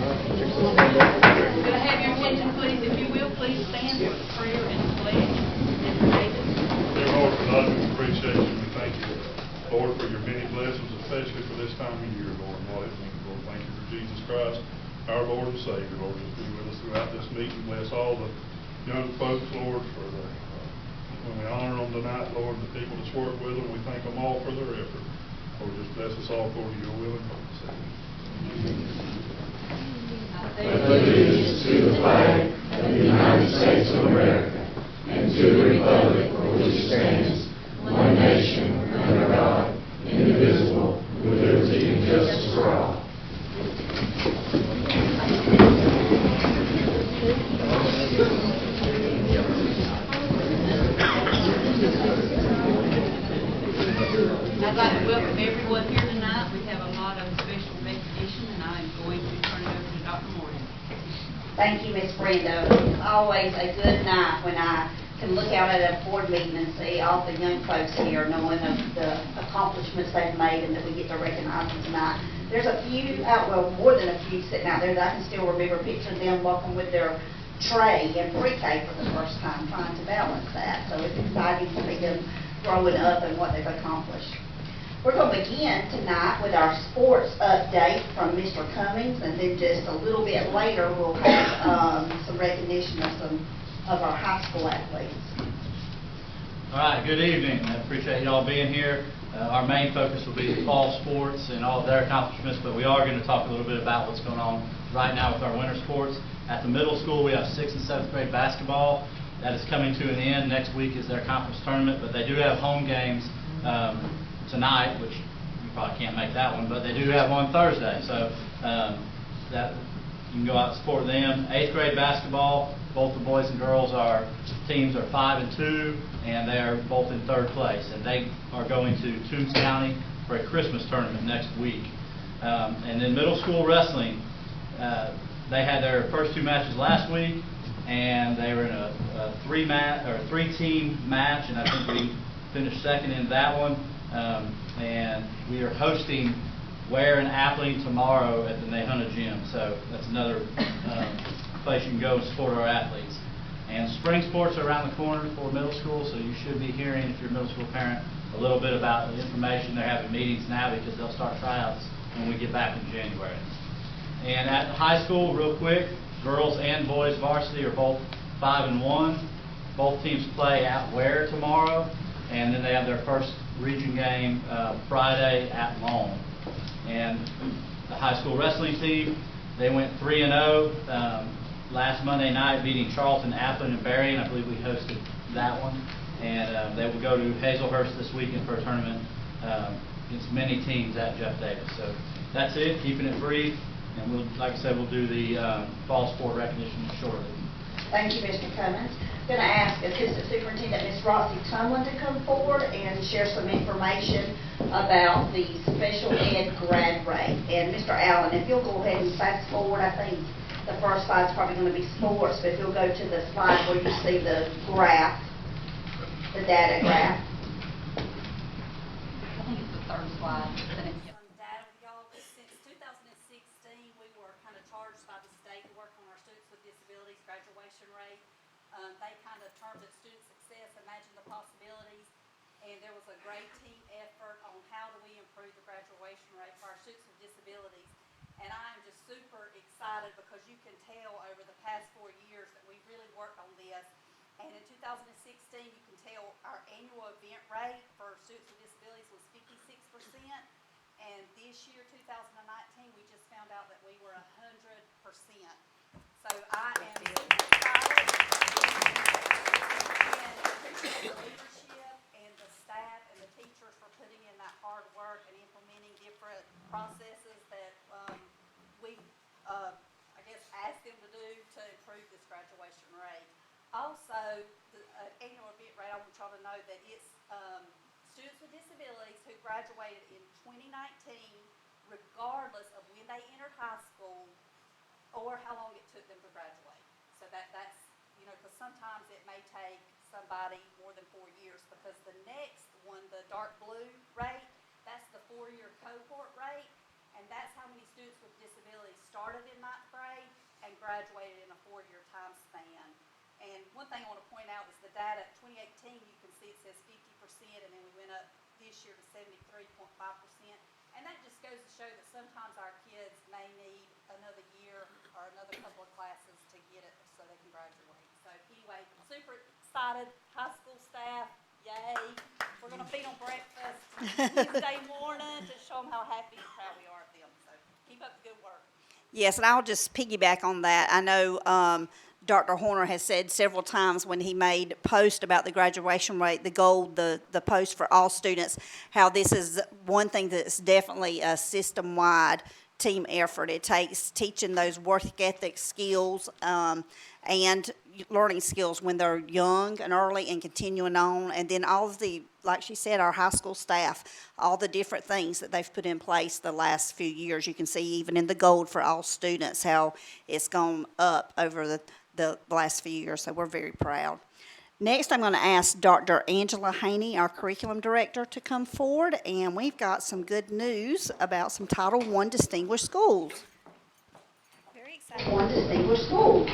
Could I have your attention, please, if you will, please stand for the prayer and the pledge. Mr. Davis. Dear Lord, tonight we appreciate you. We thank you, Lord, for your many blessings, especially for this time of year, Lord. Lord, thank you for Jesus Christ, our Lord and Savior. Lord, just be with us throughout this meeting. Bless all the young folks, Lord, for the when we honor them tonight, Lord, the people that's worked with them, we thank them all for their effort. Lord, just bless us all according to your will and purpose. Allegiance to the flag of the United States of America and to the republic for which it stands, one nation, under God, indivisible, with liberty and justice for all. I'd like to welcome everyone here tonight. We have a lot of special recognition, and I'm going to turn it over to Dr. Morgan. Thank you, Ms. Brenda. It's always a good night when I can look out at a board meeting and see all the young folks here, knowing of the accomplishments they've made and that we get to recognize them tonight. There's a few well, more than a few sitting out there that I can still remember picturing them walking with their tray in pre-K for the first time, trying to balance that. So it's exciting to see them growing up and what they've accomplished. We're going to begin tonight with our sports update from Mr. Cummings, and then just a little bit later we'll have some recognition of some of our high school athletes. All right, good evening. I appreciate you all being here. Our main focus will be the fall sports and all of their accomplishments, but we are going to talk a little bit about what's going on right now with our winter sports. At the middle school, we have 6th and 7th grade basketball. That is coming to an end. Next week is their conference tournament, but they do have home games tonight, which you probably can't make that one, but they do have one Thursday, so that you can go out and support them. 8th grade basketball, both the boys and girls teams are 5 and 2, and they are both in 3rd place, and they are going to Toombs County for a Christmas tournament next week. And then middle school wrestling, they had their first 2 matches last week, and they were in a 3-team match, and I think we finished 2nd in that one. And we are hosting Ware and Appling tomorrow at the Nahunta Gym, so that's another place you can go and support our athletes. And spring sports are around the corner for middle school, so you should be hearing, if you're a middle school parent, a little bit about the information. They're having meetings now because they'll start tryouts when we get back in January. And at the high school, real quick, girls and boys varsity are both 5 and 1. Both teams play at Ware tomorrow, and then they have their first region game Friday at Long. And the high school wrestling team, they went 3-0 last Monday night, beating Charlton, Appling, and Berrien. I believe we hosted that one. And they will go to Hazelhurst this weekend for a tournament against many teams at Jeff Davis. So that's it, keeping it brief. And we'll, like I said, we'll do the fall sport recognition shortly. Thank you, Mr. Cummings. I'm going to ask Assistant Superintendent Ms. Roxy Tumlin to come forward and share some information about the special ed grad rate. And Mr. Allen, if you'll go ahead and fast forward, I think the first slide is probably going to be sports, but if you'll go to the slide where you see the graph, the data graph. I think it's the 3rd slide. Some data with y'all. Since 2016, we were kind of charged by the state to work on our students with disabilities graduation rate. They kind of termed it student success, imagine the possibilities, and there was a great team effort on how do we improve the graduation rate for our students with disabilities. And I am just super excited because you can tell over the past 4 years that we've really worked on this. And in 2016, you can tell our annual event rate for students with disabilities was 56%. And this year, 2019, we just found out that we were 100%. So I am super excited. And I appreciate the leadership and the staff and the teachers for putting in that hard work and implementing different processes that we, I guess, asked them to do to improve this graduation rate. Also, the annual event rate, I want y'all to know that it's students with disabilities who graduated in 2019, regardless of when they entered high school or how long it took them to graduate. So that's, you know, because sometimes it may take somebody more than 4 years, because the next one, the dark blue rate, that's the 4-year cohort rate, and that's how many students with disabilities started in 9th grade. and graduated in a 4-year time span. And one thing I want to point out is the data, 2018, you can see it says 50%, and then we went up this year to 73.5%. And that just goes to show that sometimes our kids may need another year or another couple of classes to get it so they can graduate. So anyway, super excited, high school staff, yay. We're going to feed them breakfast Wednesday morning to show them how happy and proud we are of them. So keep up the good work. Yes, and I'll just piggyback on that. I know Dr. Horner has said several times when he made post about the graduation rate, the goal, the post for all students, how this is one thing that's definitely a system-wide team effort. It takes teaching those work ethic skills and learning skills when they're young and early and continuing on, and then all of the, like she said, our high school staff, all the different things that they've put in place the last few years. You can see even in the gold for all students how it's gone up over the last few years, so we're very proud. Next, I'm going to ask Dr. Angela Haney, our curriculum director, to come forward, and we've got some good news about some Title I distinguished schools. Very excited. One distinguished school.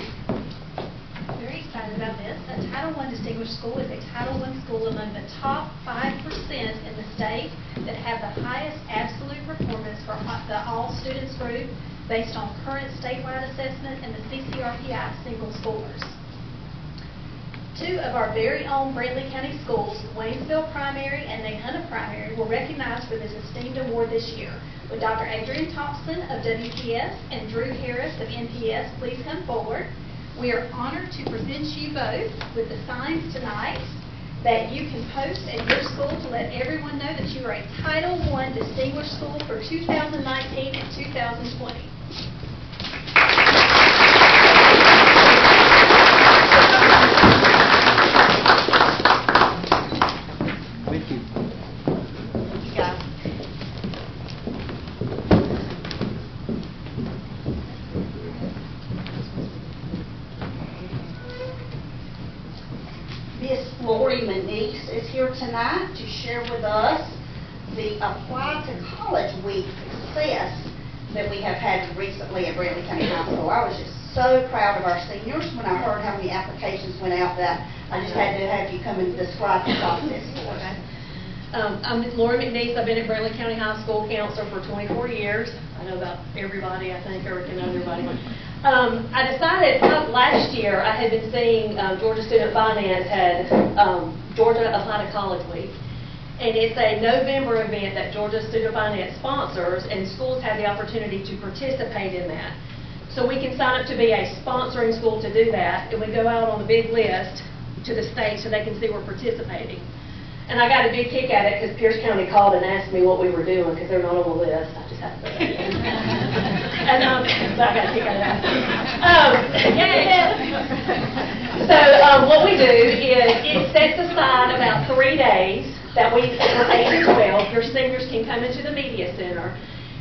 Very excited about this. A Title I distinguished school is a Title I school among the top 5% in the state that have the highest absolute performance for the all students group based on current statewide assessment and the CCRPI single scores. 2 of our very own Brantley County schools, Waynesville Primary and Nahunta Primary, were recognized for this esteemed award this year, with Dr. Adrian Thompson of WPS and Drew Harris of NPS. Please come forward. We are honored to present you both with the signs tonight that you can post at your school to let everyone know that you are a Title I distinguished school for 2019 and 2020. Thank you. You guys. Miss Lori Manise is here tonight to share with us the Apply to College Week success that we have had recently at Brantley County High School. I was just so proud of our seniors when I heard how many applications went out that I just had to have you come and describe the process for us. Okay. I'm Lori McNeese. I've been at Brantley County High School counselor for 24 years. I know about everybody, I think, or can know everybody. I decided last year I had been seeing Georgia Student Finance had Georgia Apply to College Week. And it's a November event that Georgia Student Finance sponsors, and schools have the opportunity to participate in that. So we can sign up to be a sponsoring school to do that, and we go out on the big list to the state so they can see we're participating. And I got a big kick at it because Pierce County called and asked me what we were doing because they're not on the list. I just have to say that again. And so I got a kick out of that. So what we do is it sets aside about 3 days that we, for 8 to 12, your seniors can come into the media center,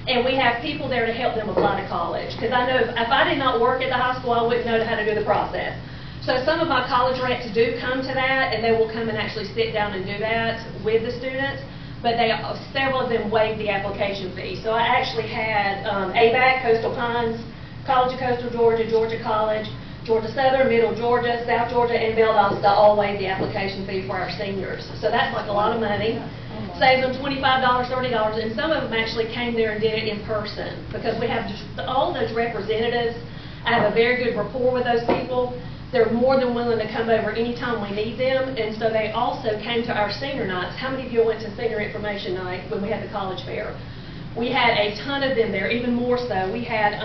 and we have people there to help them apply to college. Because I know if I did not work at the high school, I wouldn't know how to do the process. So some of my college reps do come to that, and they will come and actually sit down and do that with the students. But several of them waive the application fee. So I actually had ABAC, Coastal Pines, College of Coastal Georgia, Georgia College, Georgia Southern, Middle Georgia, South Georgia, and Valdosta all waive the application fee for our seniors. So that's like a lot of money. Saves them $25, $30, and some of them actually came there and did it in person because we have just all those representatives. I have a very good rapport with those people. They're more than willing to come over anytime we need them, and so they also came to our senior nights. How many of you went to senior information night when we had the college fair? We had a ton of them there, even more so. We had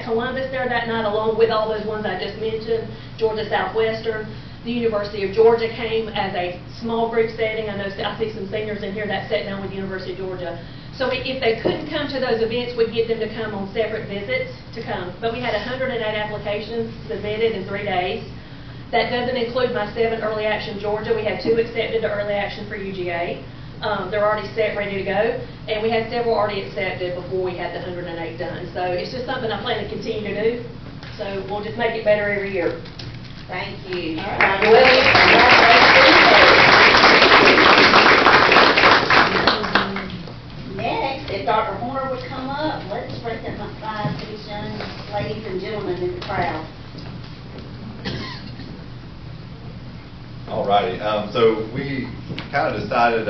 Columbus there that night along with all those ones I just mentioned, Georgia Southwestern. The University of Georgia came as a small group setting. I know I see some seniors in here that sat down with the University of Georgia. So if they couldn't come to those events, we'd get them to come on separate visits to come. But we had 108 applications submitted in 3 days. That doesn't include my 7 Early Action Georgia. We had 2 accepted to Early Action for UGA. They're already set, ready to go. And we had several already accepted before we had the 108 done. So it's just something I plan to continue to do. So we'll just make it better every year. Thank you. All right. Next, if Dr. Horner would come up, let's recognize these young ladies and gentlemen in the crowd. All righty, so we kind of decided,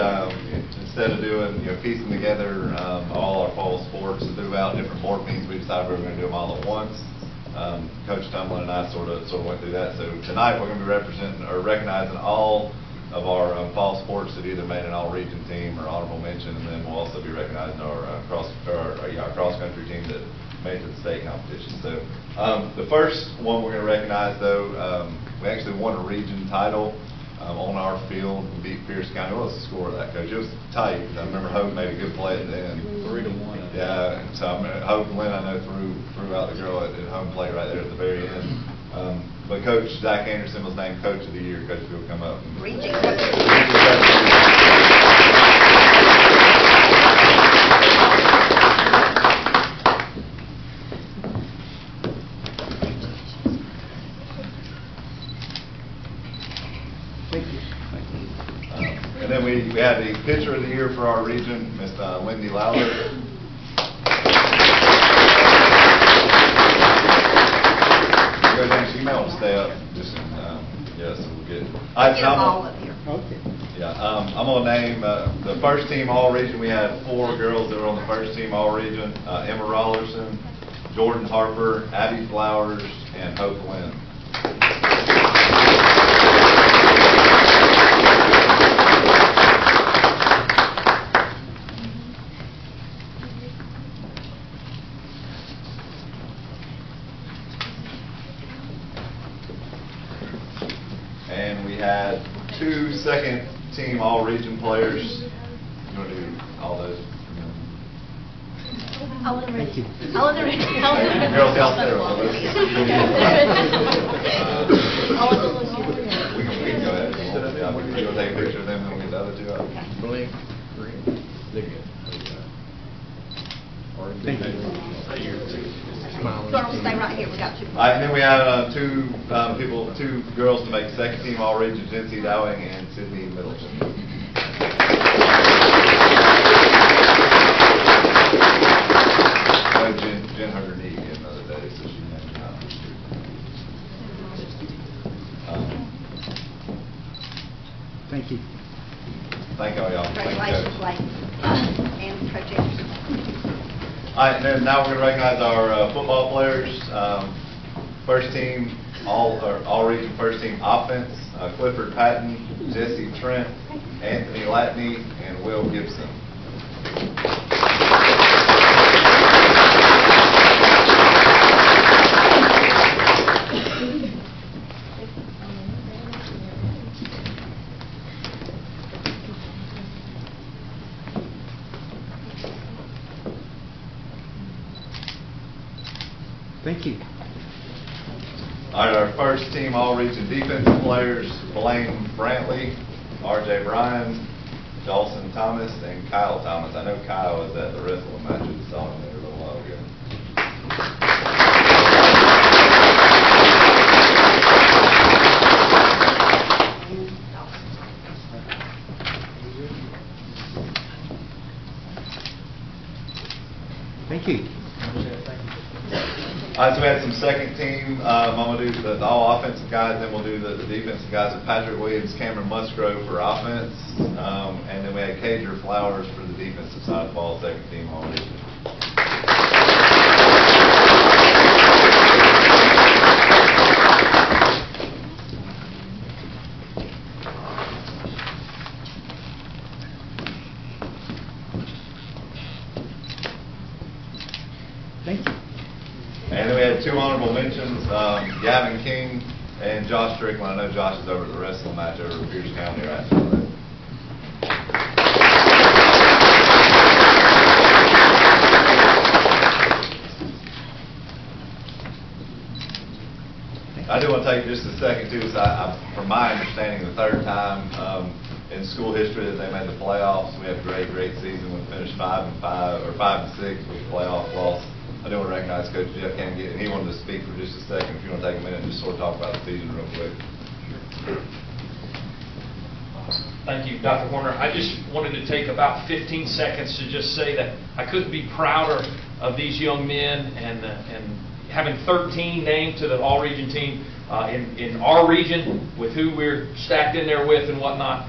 instead of doing, piecing together all our fall sports throughout different board meetings, we decided we were going to do them all at once. Coach Tumlin and I sort of went through that. So tonight we're going to be recognizing all of our fall sports that either made an all-region team or honorable mention, and then we'll also be recognizing our cross-country team that made it to the state competition. So the first one we're going to recognize, though, we actually won a region title on our field. We beat Pierce County. What was the score of that, Coach? It was tight. I remember Hope made a good play at the end. 3-1. Yeah, so I mean, Hope and Lynn, I know, threw out the girl at home plate right there at the very end. But Coach Zach Anderson was named Coach of the Year. Coach, if you'll come up. Region. And then we had the Pitcher of the Year for our region, Miss Lindy Lowder. Go down, you may want to stay up, just, yeah, so we'll get. Get them all up here. Okay. Yeah, I'm going to name the first team all-region. We had 4 girls that were on the first team all-region. Emma Rollerson, Jordan Harper, Abby Flowers, and Hope Lynn. And we had 2 second team all-region players. You want to do all those? I want to read. Thank you. I want to read. Girls out there. We can go ahead. Yeah, we can go take a picture of them and we'll get the other 2 up. Blake, green, dig it. Thank you. Girls, stay right here, we got you. All right, and then we had 2 girls to make second team all-region, Jency Dowing and Sydney Middleton. Jen hurt her knee again the other day, so she mentioned that. Thank you. Thank all y'all. Thank you, Congratulations, Coach. Blake. And Coach Anderson. All right, and then now we're going to recognize our football players. First team, all-region first team offense, Clifford Patton, Jesse Trent, Anthony Latney, and Will Gibson. Thank you. All right, our first team all-region defensive players, Blaine Brantley, R.J. Bryan, Dawson Thomas, and Kyle Thomas. I know Kyle was at the wrestling match at the Song there a little while ago. Thank you. All right, so we had some second team. I'm going to do the all offensive guys, then we'll do the defensive guys with Patrick Williams, Cameron Musgrove for offense, and then we had Cager Flowers for the defensive side of the ball, second team all region. Thank you. And then we had 2 honorable mentions, Gavin King and Josh Strickland. I know Josh is over at the wrestling match over at Pierce County right now. I do want to take just a second too, because from my understanding, the 3rd time in school history that they made the playoffs. We had a great season. We finished 5-5 or 5-6 with playoff loss. I do want to recognize Coach Jeff Canget, and he wanted to speak for just a second. If you want to take a minute and just sort of talk about the season real quick. Thank you, Dr. Warner. I just wanted to take about 15 seconds to just say that I couldn't be prouder of these young men and having 13 named to the all-region team in our region with who we're stacked in there with and whatnot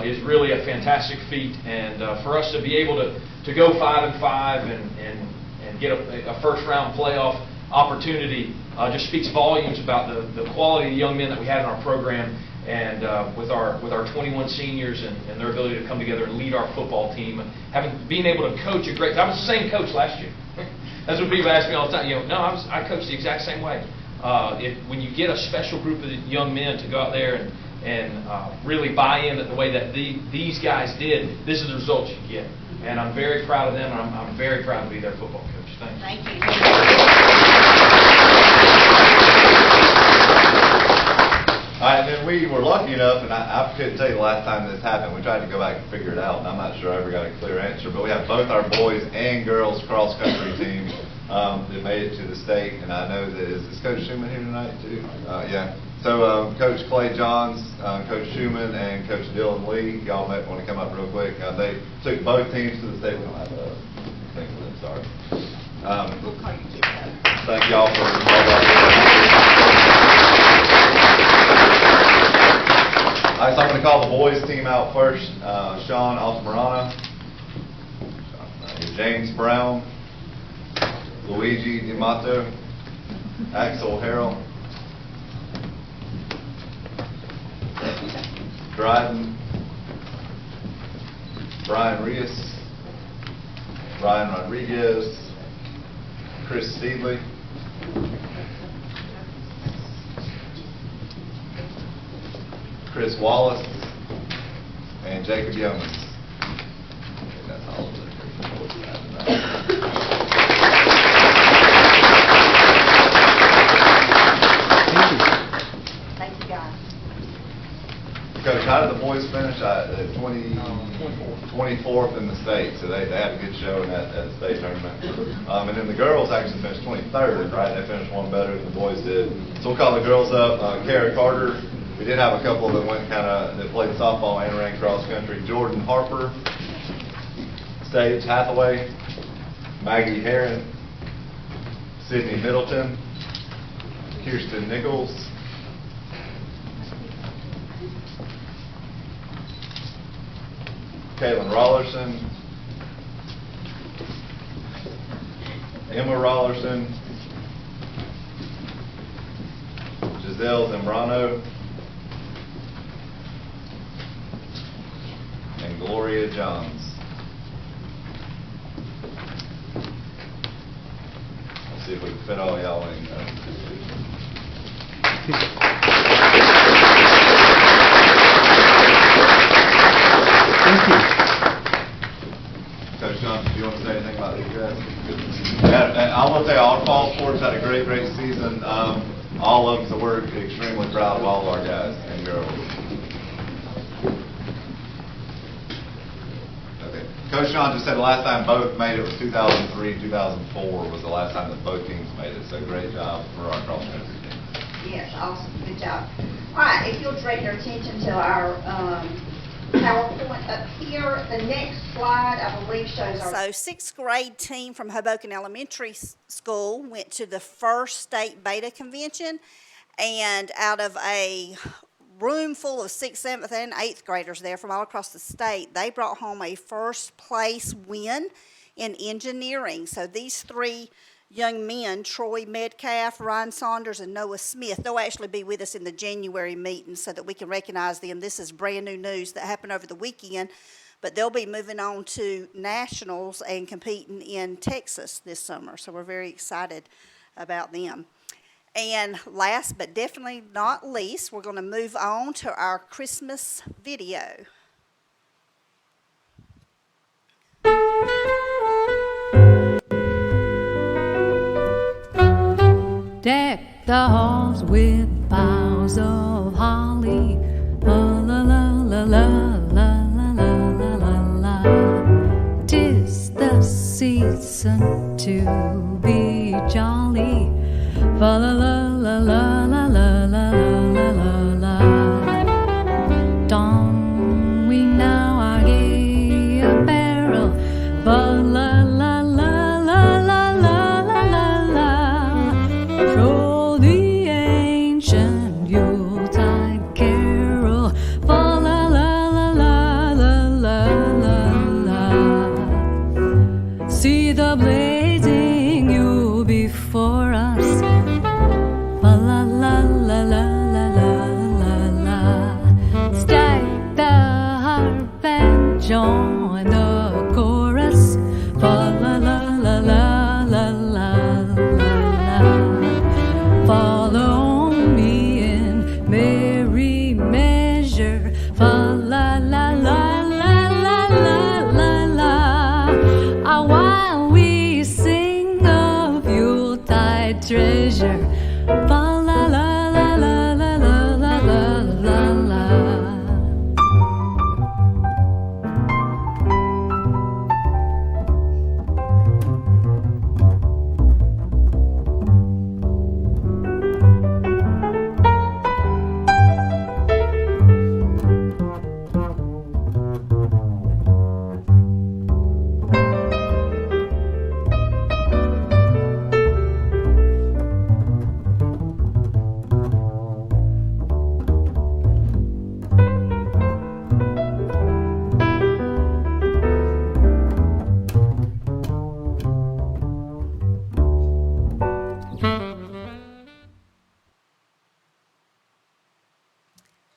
is really a fantastic feat. And for us to be able to go 5-5 and get a first-round playoff opportunity just speaks volumes about the quality of the young men that we had in our program, and with our 21 seniors and their ability to come together and lead our football team, and being able to coach a great. I was the same coach last year. That's what people ask me all the time. No, I coached the exact same way. When you get a special group of young men to go out there and really buy in the way that these guys did, this is the results you get. And I'm very proud of them, and I'm very proud to be their football coach. Thanks. Thank you. All right, and then we were lucky enough, and I couldn't tell you the last time this happened. We tried to go back and figure it out, and I'm not sure I ever got a clear answer. But we have both our boys and girls cross-country teams that made it to the state. And I know that, is Coach Schumann here tonight, too? Yeah. So Coach Clay Johns, Coach Schumann, and Coach Dylan Lee, y'all might want to come up real quick. They took both teams to the state. We don't have a thing for them, sorry. We'll call you kids up. Thank y'all for all that. All right, so I'm going to call the boys team out first. Sean Altamirano, James Brown, Luigi D'Amato, Axel Harrell, Dryden, Brian Rios, Brian Rodriguez, Chris Steedley, Chris Wallace, and Jacob Yeomans. That's all of it. Thank you, guys. Coach, how did the boys finish? 24th in the state, so they had a good show in that state tournament. And then the girls actually finished 23rd, right? They finished one better than the boys did. So we'll call the girls up. Kara Carter. We did have a couple that that played softball and ran cross country. Jordan Harper, Sage Hathaway, Maggie Heron, Sydney Middleton, Kirsten Nichols, Kaylin Rollerson, Emma Rollerson, Giselle Zambrano, and Gloria Johns. Let's see if we can fit all y'all in. Thank you. Coach John, do you want to say anything about these guys? I want to say all fall sports had a great season. All of them, so we're extremely proud of all of our guys and girls. Okay. Coach John just said the last time both made it was 2003, 2004 was the last time that both teams made it. So great job for our cross country team. Yes, awesome. Good job. All right, if you'll direct your attention to our PowerPoint up here. The next slide, I believe, shows our... So, sixth grade team from Hoboken Elementary School went to the first state beta convention, and out of a room full of 6th, 7th, and 8th graders there from all across the state, they brought home a first place win in engineering. So these three young men, Troy Metcalf, Ryan Saunders, and Noah Smith, they'll actually be with us in the January meeting so that we can recognize them. This is brand new news that happened over the weekend, but they'll be moving on to nationals and competing in Texas this summer. So we're very excited about them. And last but definitely not least, we're going to move on to our Christmas video. Deck the halls with boughs of holly. La la la la la la la la la la. 'Tis the season to be jolly. Fa la la la la la la la la la la. Don we now our gay apparel. Fa la la la la la la la la la.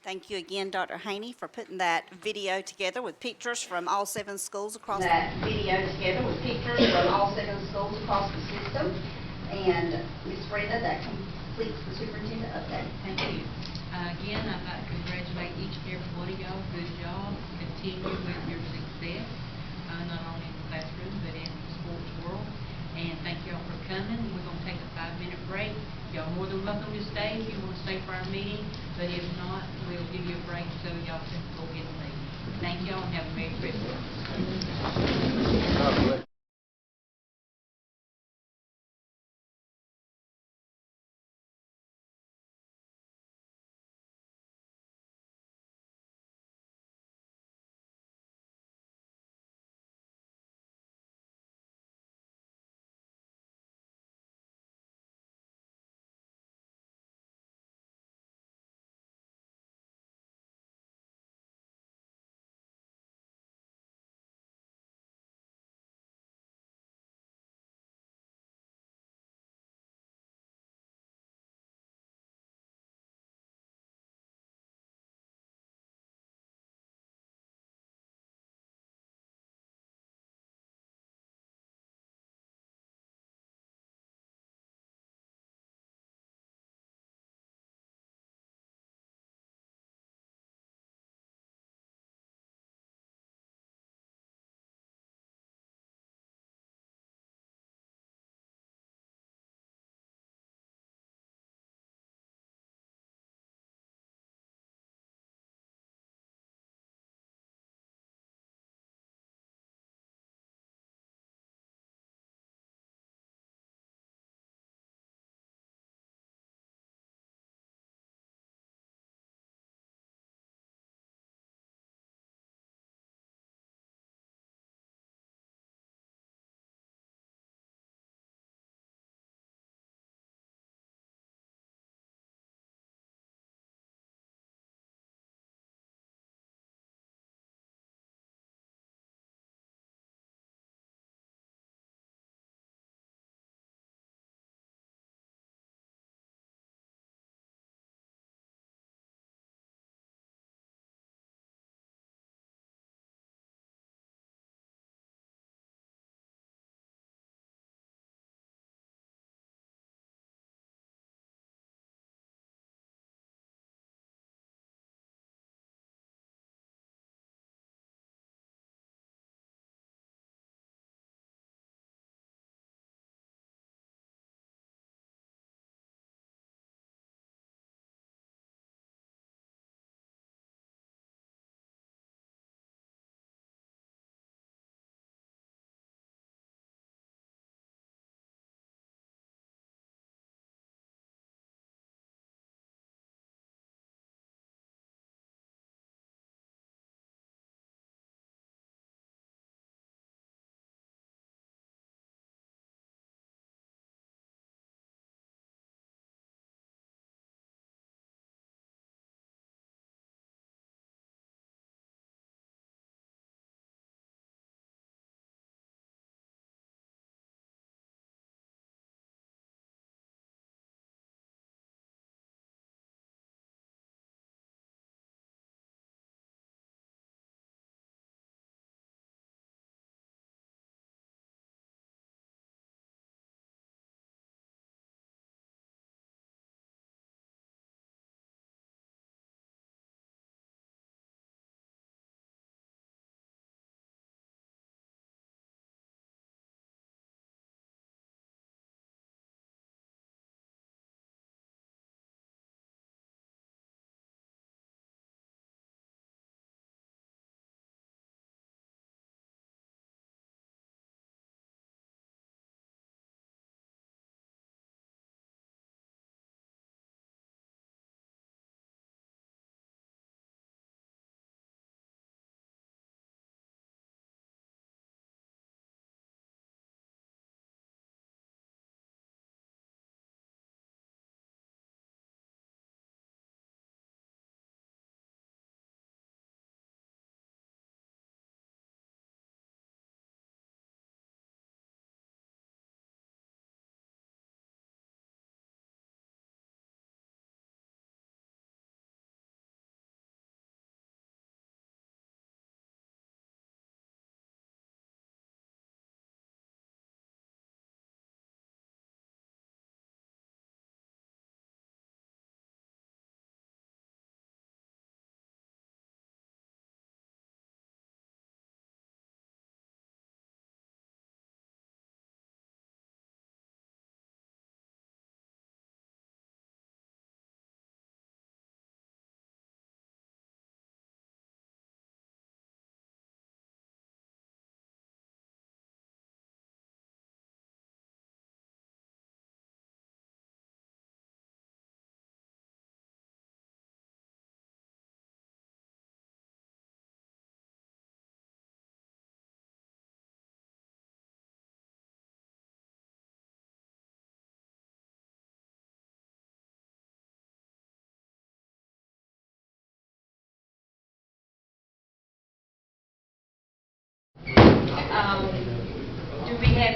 Thank you again, Dr. Haney, for putting that video together with pictures from all 7 schools across the system. And Ms. Brenda, that completes the superintendent update. Thank you. Again, I'd like to congratulate each and every one of y'all. Good job. Continue with your success, not only in the classroom, but in the sports world. And thank y'all for coming. We're going to take a 5-minute break. Y'all more than welcome to stay if you want to stay for our meeting, but if not, we'll give you a break so y'all can go get and leave. Thank y'all and have a Merry Christmas.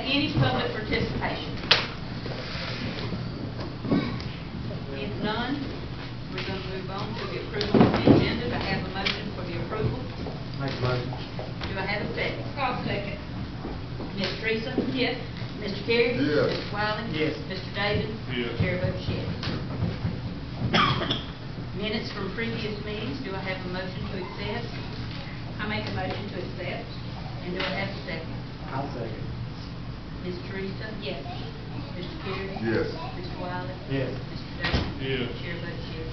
any public participation? If none, we're going to move on to the approval of the agenda. Do I have a motion for the approval? Make a motion. Do I have a second? I'll second. Ms. Teresa? Yes. Mr. Carey? Yes. Mr. Wiley? Yes. Mr. Davis? Yes. Chair votes yes. Minutes from previous meetings, do I have a motion to accept? I make a motion to accept. And do I have a second? I'll second. Ms. Teresa? Yes. Mr. Carey? Yes. Mr. Wiley? Yes. Mr. Davis? Yes. Chair votes yes.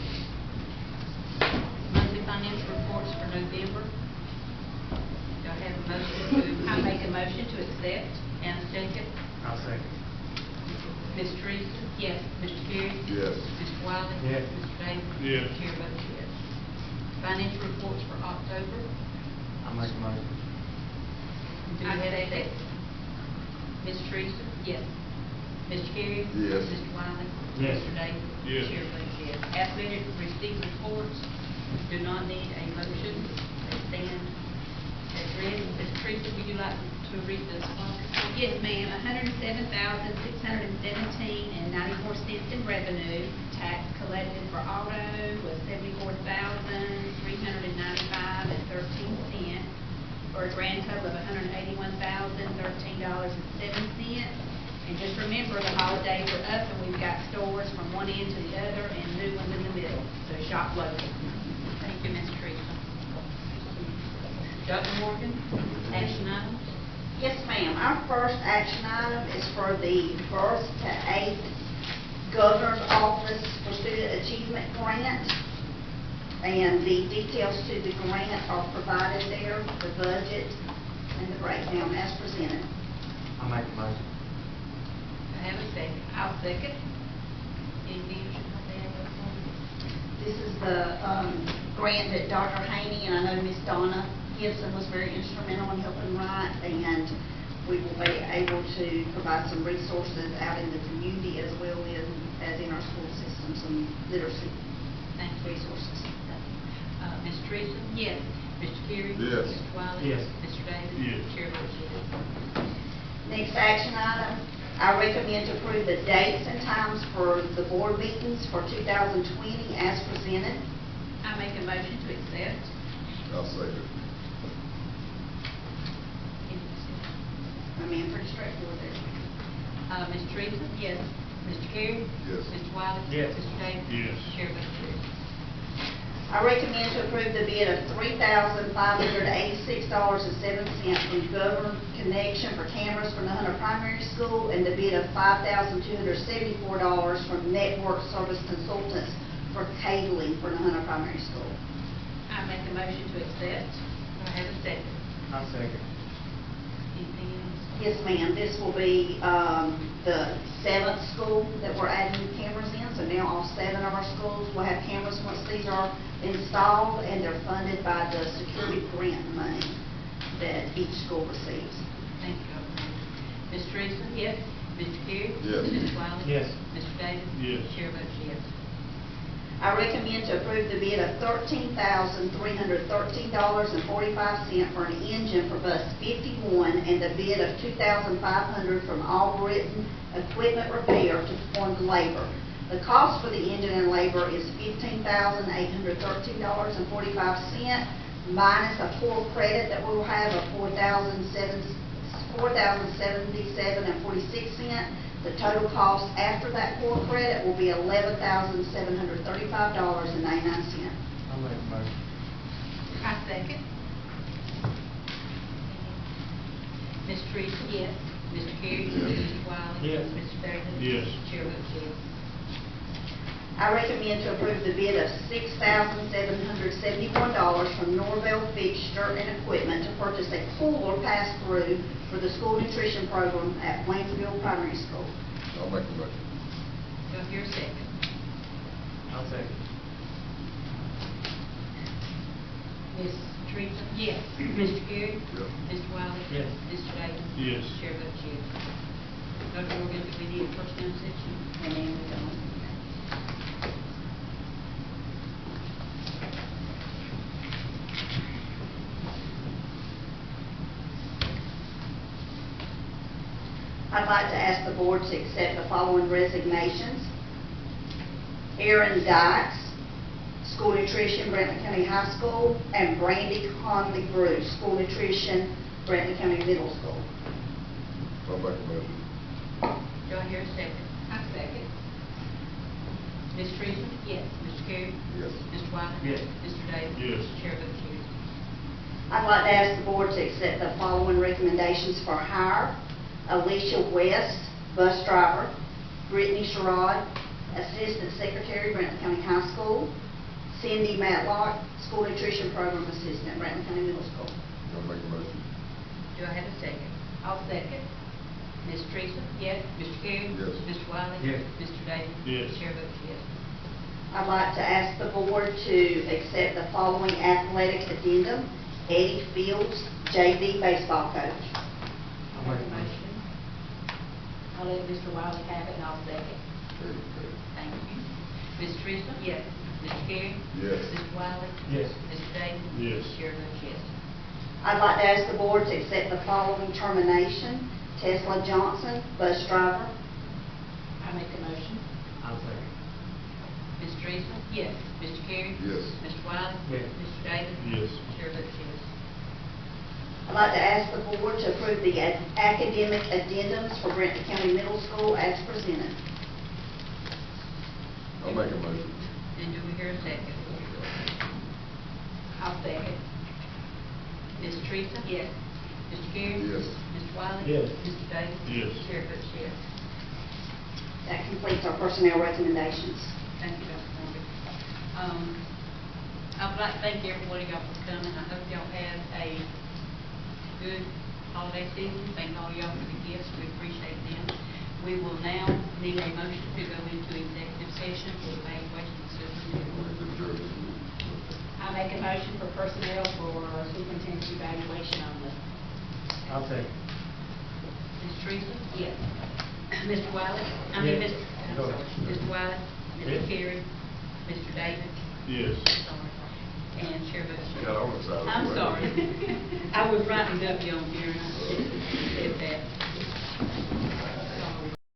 Monthly financial reports for November. Do I have a motion to, I make a motion to accept and a second. I'll second. Ms. Teresa? Yes. Mr. Carey? Yes. Mr. Wiley? Yes. Mr. Davis? Yes. Chair votes yes. Financial reports for October. I'll make a motion. Do we have a second? Ms. Teresa? Yes. Mr. Carey? Yes. Mr. Wiley? Yes. Mr. Davis? Yes. Chair votes yes. Athletic receipt reports do not need a motion. They stand as read. Ms. Teresa, would you like to read the sponsor? Yes, ma'am, $107,617.94 in revenue. Tax collected for auto was $74,395.13, for a grand total of $181,013.07. And just remember, the holidays are up, and we've got stores from one end to the other and new ones in the middle, so shop local. Thank you, Ms. Teresa. Dr. Morgan, action items? Yes, ma'am. Our first action item is for the first to eighth Governor's Office for Student Achievement Grant. And the details to the grant are provided there, the budget and the breakdown as presented. I'll make a motion. I have a second. I'll second. Anything else you'd like to add, Dr. Morgan? This is the grant that Dr. Haney and I know Miss Donna Gibson was very instrumental in helping write, and we will be able to provide some resources out in the community as well as in our school system, some literacy resources. Ms. Teresa? Yes. Mr. Carey? Yes. Mr. Wiley? Yes. Mr. Davis? Yes. Chair votes yes. Next action item, I recommend to approve the dates and times for the board meetings for 2020 as presented. I make a motion to accept. I'll second. I mean, pretty straightforward there. Ms. Teresa? Yes. Mr. Carey? Yes. Mr. Wiley? Yes. Mr. Davis? Yes. Chair votes yes. I recommend to approve the bid of $3,586.07 from Government Connection for cameras for Nahunta Primary School, and the bid of $5,274 from Network Service Consultants for cabling for Nahunta Primary School. I make a motion to accept. Do I have a second? I'll second. Anything else? Yes, ma'am. This will be the seventh school that we're adding new cameras in. So now all 7 of our schools will have cameras once these are installed, and they're funded by the security grant money that each school receives. Thank you, Dr. Morgan. Ms. Teresa? Yes. Mr. Carey? Yes. Mr. Wiley? Yes. Mr. Davis? Yes. Chair votes yes. I recommend to approve the bid of $13,313.45 for an engine for bus 51, and the bid of $2,500 from All Britain Equipment Repair to perform the labor. The cost for the engine and labor is $15,813.45 minus a poor credit that we will have of $4,077.46. The total cost after that poor credit will be $11,735.99. I'll make a motion. I second. Ms. Teresa? Yes. Mr. Carey? Yes. Mr. Wiley? Yes. Mr. Davis? Yes. Chair votes yes. I recommend to approve the bid of $6,771 from Norvell Fixture and Equipment to purchase a cooler pass-through for the school nutrition program at Waynesville Primary School. I'll make the motion. Do I hear a second? I'll second. Ms. Teresa? Yes. Mr. Carey? Yes. Mr. Wiley? Yes. Mr. Davis? Yes. Chair votes yes. Dr. Morgan, do we need a personnel section? And then we don't. I I'd like to ask the board to accept the following resignations. Aaron Dykes, School Nutrition, Brantley County High School, and Brandy Conley Bruce, School Nutrition, Brantley County Middle School. I'll make a motion. Do I hear a second? I second. Ms. Teresa? Yes. Mr. Carey? Yes. Mr. Wiley? Yes. Mr. Davis? Yes. Chair votes yes. I'd like to ask the board to accept the following recommendations for hire. Alicia West, bus driver. Brittany Sherrod, Assistant Secretary, Brantley County High School. Cindy Matlock, School Nutrition Program Assistant, Brantley County Middle School. I'll make a motion. Do I have a second? I'll second. Ms. Teresa? Yes. Mr. Carey? Yes. Mr. Wiley? Yes. Mr. Davis? Yes. Chair votes yes. I'd like to ask the board to accept the following athletic addendum. Eddie Fields, JV baseball coach. I'll make a motion. I'll let Mr. Wiley have it, and I'll second. Thank you. Ms. Teresa? Yes. Mr. Carey? Yes. Mr. Wiley? Yes. Mr. Davis? Yes. Chair votes yes. I'd like to ask the board to accept the following termination. Tesla Johnson, bus driver. I make a motion. I'll second. Ms. Teresa? Yes. Mr. Carey? Yes. Mr. Wiley? Yes. Mr. Davis? Yes. Chair votes yes. I'd like to ask the board to approve the academic addendums for Brantley County Middle School as presented. I'll make a motion. And do we hear a second? I'll second. Ms. Teresa? Yes. Mr. Carey? Yes. Mr. Wiley? Yes. Mr. Davis? Yes. Chair votes yes. That completes our personnel recommendations. Thank you, Dr. Morgan. I would like to thank every one of y'all for coming. I hope y'all have a good holiday season. Thank all y'all for the gifts. We appreciate them. We will now need a motion to go into executive session for evaluation of superintendent. I make a motion for personnel for superintendent's evaluation only. I'll second. Ms. Teresa? Yes. Mr. Wiley? I mean, Yes. I'm Go sorry. ahead. Mr. Wiley? Yes. Mr. Carey? Mr. Davis? Yes. Sorry. And Chair votes yes. Got on the side of the I'm way. sorry. I was writing W on here and I said that.